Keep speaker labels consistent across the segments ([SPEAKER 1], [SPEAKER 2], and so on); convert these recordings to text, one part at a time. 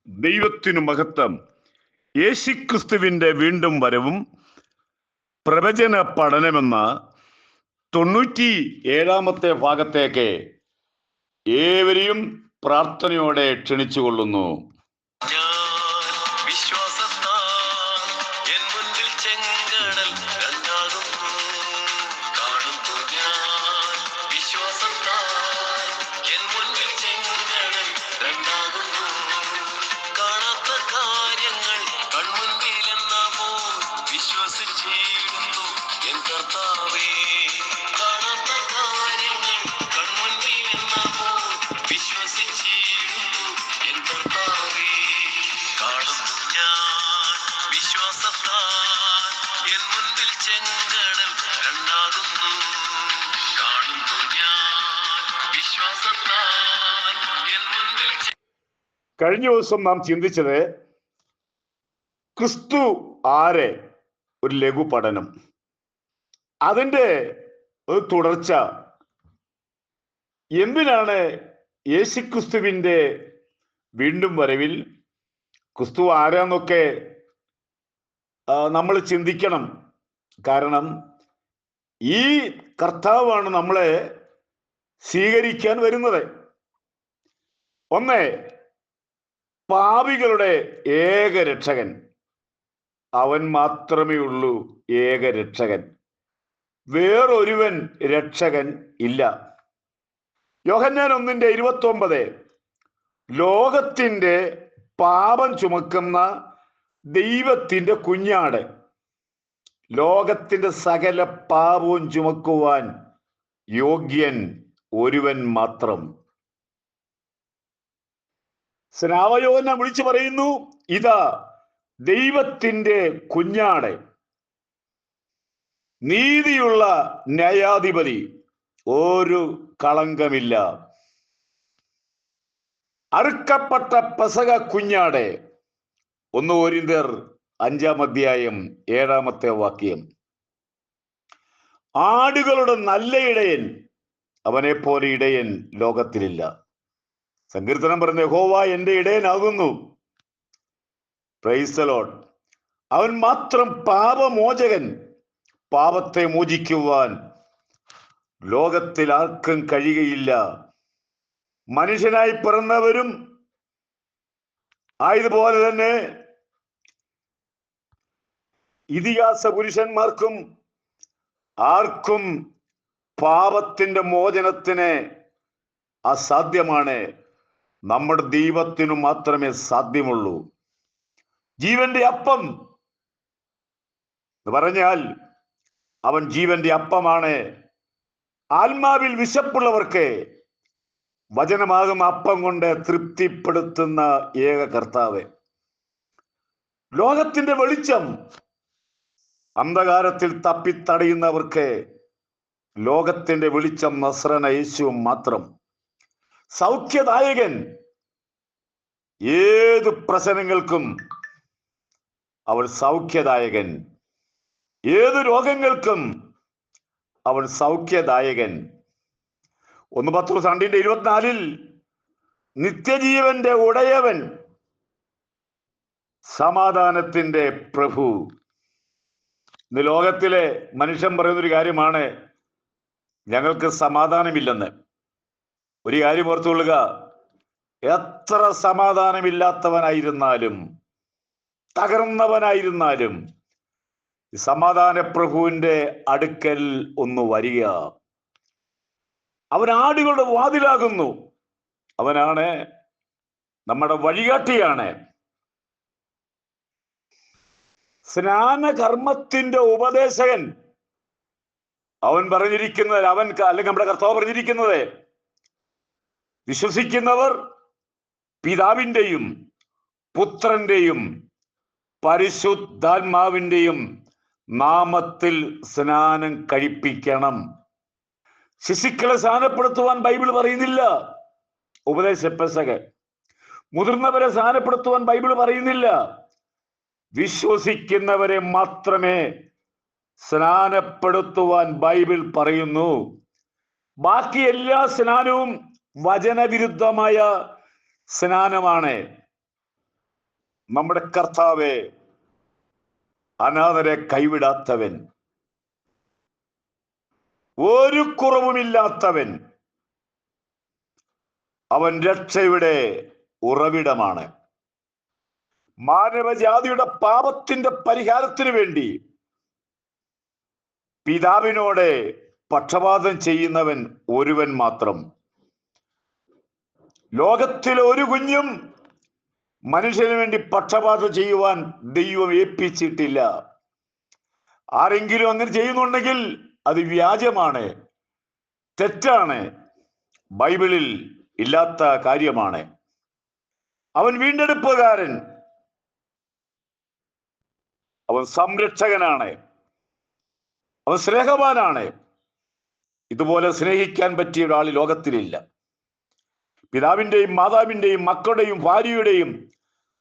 [SPEAKER 1] ദൈവത്തിനു മഹത്വം. യേശുക്രിസ്തുവിന്റെ വീണ്ടും വരവും പ്രവചന പഠനമെന്ന 97 ഭാഗത്തേക്ക് ഏവരെയും പ്രാർത്ഥനയോടെ ക്ഷണിച്ചുകൊള്ളുന്നു. കഴിഞ്ഞ ദിവസം നാം ചിന്തിച്ചത് ക്രിസ്തു ആരെ, ഒരു ലഘു പഠനം. അതിൻ്റെ ഒരു തുടർച്ച. എന്തിനാണ് യേശുക്രിസ്തുവിൻ്റെ വീണ്ടും വരവിൽ ക്രിസ്തു ആരാന്നൊക്കെ നമ്മൾ ചിന്തിക്കണം. കാരണം ഈ കർത്താവാണ് നമ്മളെ സ്വീകരിക്കാൻ വരുന്നത്. ഒന്ന്, പാപികളുടെ ഏക രക്ഷകൻ. അവൻ മാത്രമേ ഉള്ളൂ ഏക രക്ഷകൻ. വേറൊരുവൻ രക്ഷകൻ ഇല്ല. യോഹന്നാൻ 1:29 ലോകത്തിന്റെ പാപം ചുമക്കുന്ന ദൈവത്തിന്റെ കുഞ്ഞാട്. ലോകത്തിന്റെ സകല പാപവും ചുമക്കുവാൻ യോഗ്യൻ ഒരുവൻ മാത്രം. സ്നാപകയോഹന്നാൻ വിളിച്ചു പറയുന്നു, ഇതാ ദൈവത്തിന്റെ കുഞ്ഞാട്, നീതിയുള്ള ന്യായാധിപതി, ഒരു കളങ്കമില്ല, അറുക്കപ്പെട്ട പെസഹ കുഞ്ഞാട്. 1 കൊരിന്ത്യർ 5:7 ആടുകളുടെ നല്ല ഇടയൻ, അവനെ പോലെ ഇടയൻ ലോകത്തിലില്ല. സങ്കീർത്തനം പറഞ്ഞ യഹോവ എന്റെ ഇടയനാകുന്നു. Praise the Lord. അവൻ മാത്രം പാപമോചകൻ. പാപത്തെ മോചിക്കുവാൻ ലോകത്തിൽ ആർക്കും കഴിയുകയില്ല. മനുഷ്യനായി പിറന്നവരും ആയതുപോലെ തന്നെ ഇതിഹാസ പുരുഷന്മാർക്കും ആർക്കും പാപത്തിന്റെ മോചനത്തിന് അസാധ്യമാണ്. നമ്മുടെ ദൈവത്തിനു മാത്രമേ സാധ്യമുള്ളൂ. ജീവന്റെ അപ്പം എന്ന് പറഞ്ഞാൽ അവൻ ജീവന്റെ അപ്പമാണ്. ആത്മാവിൽ വിശപ്പുള്ളവർക്ക് വചനമാകും അപ്പം കൊണ്ട് തൃപ്തിപ്പെടുത്തുന്ന ഏക കർത്താവ്. ലോകത്തിന്റെ വെളിച്ചം. അന്ധകാരത്തിൽ തപ്പിത്തടയുന്നവർക്ക് ലോകത്തിന്റെ വെളിച്ചം നസ്രന യേശു മാത്രം. സൗഖ്യദായകൻ. ഏത് പ്രശ്നങ്ങൾക്കും അവൻ സൗഖ്യദായകൻ. ഏത് രോഗങ്ങൾക്കും അവൻ സൗഖ്യദായകൻ. 1 പത്രോസ് 2:24 നിത്യജീവന്റെ ഉടയവൻ, സമാധാനത്തിന്റെ പ്രഭു. ഇന്ന് ലോകത്തിലെ മനുഷ്യൻ പറയുന്നൊരു കാര്യമാണ്, ഞങ്ങൾക്ക് സമാധാനമില്ലെന്ന്. ഒരു കാര്യം ഓർത്തുകൊള്ളുക, എത്ര സമാധാനമില്ലാത്തവനായിരുന്നാലും തകർന്നവനായിരുന്നാലും സമാധാന പ്രഭുവിന്റെ അടുക്കൽ ഒന്ന് വരിക. അവൻ ആടുകളുടെ വാതിലാകുന്നു. അവനാണ് നമ്മുടെ വഴികാട്ടിയാണ്. സ്നാനകർമ്മത്തിന്റെ ഉപദേശകൻ. അവൻ പറഞ്ഞിരിക്കുന്നത്, അല്ലെങ്കിൽ നമ്മുടെ കർത്താവ് പറഞ്ഞിരിക്കുന്നത്, വിശ്വസിക്കുന്നവർ പിതാവിൻ്റെയും പുത്രന്റെയും പരിശുദ്ധാത്മാവിൻ്റെയും നാമത്തിൽ സ്നാനം കഴിപ്പിക്കണം. ശിശുക്കളെ സ്നാനപ്പെടുത്തുവാൻ ബൈബിൾ പറയുന്നില്ല. ഉപദേശ പെസഹ. മുതിർന്നവരെ സ്നാനപ്പെടുത്തുവാൻ ബൈബിൾ പറയുന്നില്ല. വിശ്വസിക്കുന്നവരെ മാത്രമേ സ്നാനപ്പെടുത്തുവാൻ ബൈബിൾ പറയുന്നു. ബാക്കി എല്ലാ സ്നാനവും വചനവിരുദ്ധമായ സ്നാനമാണ്. നമ്മുടെ കർത്താവേ, അനാഥരെ കൈവിടാത്തവൻ, ഒരു കുറവുമില്ലാത്തവൻ, അവൻ രക്ഷയുടെ ഉറവിടമാണ്. മാനവജാതിയുടെ പാപത്തിന്റെ പരിഹാരത്തിന് വേണ്ടി പിതാവിനോട് പക്ഷപാതം ചെയ്യുന്നവൻ ഒരുവൻ മാത്രം. ലോകത്തിലെ ഒരു കുഞ്ഞും മനുഷ്യന് വേണ്ടി പക്ഷപാതം ചെയ്യുവാൻ ദൈവം ഏൽപ്പിച്ചിട്ടില്ല. ആരെങ്കിലും അങ്ങനെ ചെയ്യുന്നുണ്ടെങ്കിൽ അത് വ്യാജമാണ്, തെറ്റാണ്, ബൈബിളിൽ ഇല്ലാത്ത കാര്യമാണ്. അവൻ വീണ്ടെടുപ്പുകാരൻ, അവൻ സംരക്ഷകനാണ്, അവൻ സ്നേഹവാനാണ്. ഇതുപോലെ സ്നേഹിക്കാൻ പറ്റിയ ഒരാൾ ലോകത്തിലില്ല. പിതാവിന്റെയും മാതാവിന്റെയും മക്കളുടെയും ഭാര്യയുടെയും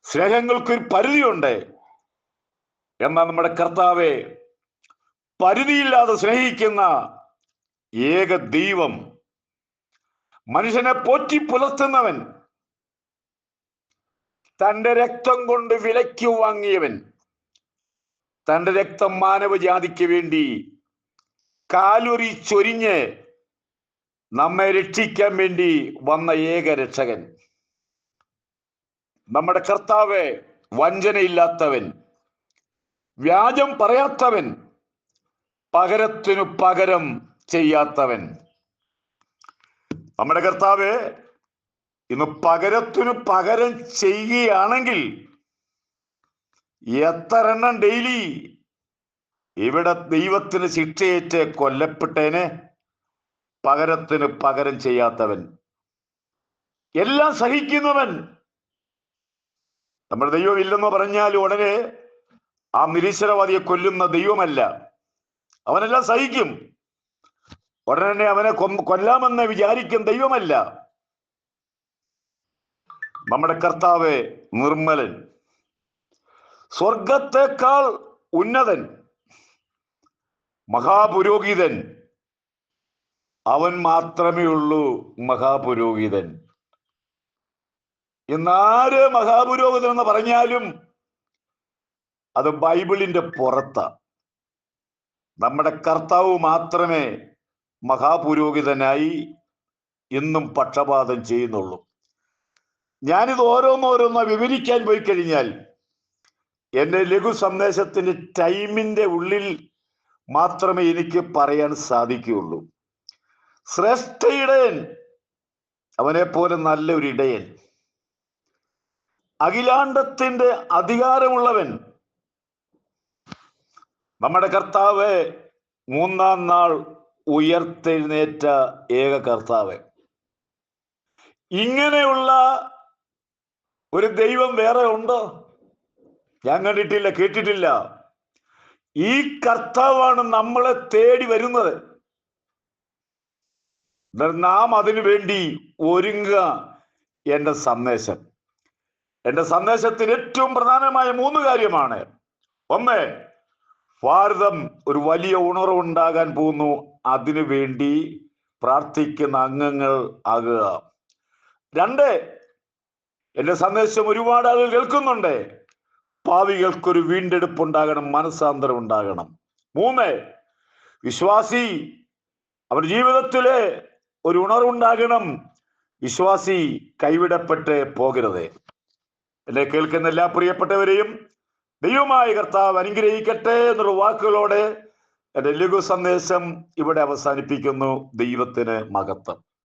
[SPEAKER 1] സ്നേഹങ്ങൾക്കൊരു പരിധിയുണ്ട്. എന്നാൽ നമ്മുടെ കർത്താവെ പരിധിയില്ലാതെ സ്നേഹിക്കുന്ന ഏക ദൈവം, മനുഷ്യനെ പോറ്റി പുലർത്തുന്നവൻ, തന്റെ രക്തം കൊണ്ട് വിലയ്ക്ക് വാങ്ങിയവൻ, തന്റെ രക്തം മാനവജാതിക്ക് വേണ്ടി കാലുറി ചൊരിഞ്ഞ് നമ്മെ രക്ഷിക്കാൻ വേണ്ടി വന്ന ഏക രക്ഷകൻ. നമ്മുടെ കർത്താവ് വഞ്ചനയില്ലാത്തവൻ, വ്യാജം പറയാത്തവൻ, പകരത്തിനു പകരം ചെയ്യാത്തവൻ. നമ്മുടെ കർത്താവ് ഇന്ന് പകരത്തിനു പകരം ചെയ്യുകയാണെങ്കിൽ എത്ര എണ്ണം ഡെയിലി ഇവിടെ ദൈവത്തിന് ശിക്ഷയേറ്റ് കൊല്ലപ്പെട്ടേനെ. പകരത്തിന് പകരം ചെയ്യാത്തവൻ, എല്ലാം സഹിക്കുന്നവൻ. നമ്മുടെ ദൈവം ഇല്ലെന്ന് പറഞ്ഞാൽ ഉടനെ ആ നിരീശ്വരവാദിയെ കൊല്ലുന്ന ദൈവമല്ല. അവനെല്ലാം സഹിക്കും. ഉടനെ അവനെ കൊല്ലാമെന്ന് വിചാരിക്കും ദൈവമല്ല. നമ്മുടെ കർത്താവ് നിർമ്മലൻ, സ്വർഗത്തെക്കാൾ ഉന്നതൻ, മഹാപുരോഹിതൻ. അവൻ മാത്രമേ ഉള്ളൂ മഹാപുരോഹിതൻ. ഇന്നാര് മഹാപുരോഹിതൻ എന്ന് പറഞ്ഞാലും അത് ബൈബിളിന്റെ പുറത്താ. നമ്മുടെ കർത്താവ് മാത്രമേ മഹാപുരോഹിതനായി ഇന്നും പക്ഷപാതം ചെയ്യുന്നുള്ളൂ. ഞാനിത് ഓരോന്നോരോന്നോ വിവരിക്കാൻ പോയി കഴിഞ്ഞാൽ എൻ്റെ ലഘു സന്ദേശത്തിന്റെ ടൈമിന്റെ ഉള്ളിൽ മാത്രമേ എനിക്ക് പറയാൻ സാധിക്കുകയുള്ളൂ. ശ്രേഷ്ഠ ഇടയൻ, അവനെ പോലെ നല്ലൊരു ഇടയൻ, അഖിലാണ്ടത്തിന്റെ അധികാരമുള്ളവൻ, നമ്മുടെ കർത്താവ് മൂന്നാം നാൾ ഉയർത്തെഴുന്നേറ്റ ഏക കർത്താവ്. ഇങ്ങനെയുള്ള ഒരു ദൈവം വേറെ ഉണ്ടോ? ഞാൻ കണ്ടിട്ടില്ല, കേട്ടിട്ടില്ല. ഈ കർത്താവാണ് നമ്മളെ തേടി വരുന്നത്. നാം അതിനു വേണ്ടി ഒരുങ്ങുക. എൻ്റെ സന്ദേശത്തിന് ഏറ്റവും പ്രധാനമായ 3 കാര്യമാണ്. ഒന്ന്, ഭാരതം ഒരു വലിയ ഉണർവുണ്ടാകാൻ പോകുന്നു. അതിനു വേണ്ടി പ്രാർത്ഥിക്കുന്ന അംഗങ്ങൾ ആകുക. 2, എൻ്റെ സന്ദേശം ഒരുപാട് ആളുകൾ കേൾക്കുന്നുണ്ട്. പാവികൾക്കൊരു വീണ്ടെടുപ്പ് ഉണ്ടാകണം, മനസ്സാന്തരം ഉണ്ടാകണം. 3, വിശ്വാസി അവരുടെ ജീവിതത്തിലെ ഒരു ഉണർവുണ്ടാകണം. വിശ്വാസി കൈവിടപ്പെട്ട് പോകരുത്. എന്നെ കേൾക്കുന്ന എല്ലാ പ്രിയപ്പെട്ടവരെയും ദൈവമായ കർത്താവ് അനുഗ്രഹിക്കട്ടെ എന്നുള്ള വാക്കുകളോടെ എൻ്റെ ലഘു സന്ദേശം ഇവിടെ അവസാനിപ്പിക്കുന്നു. ദൈവത്തിന് മഹത്വം.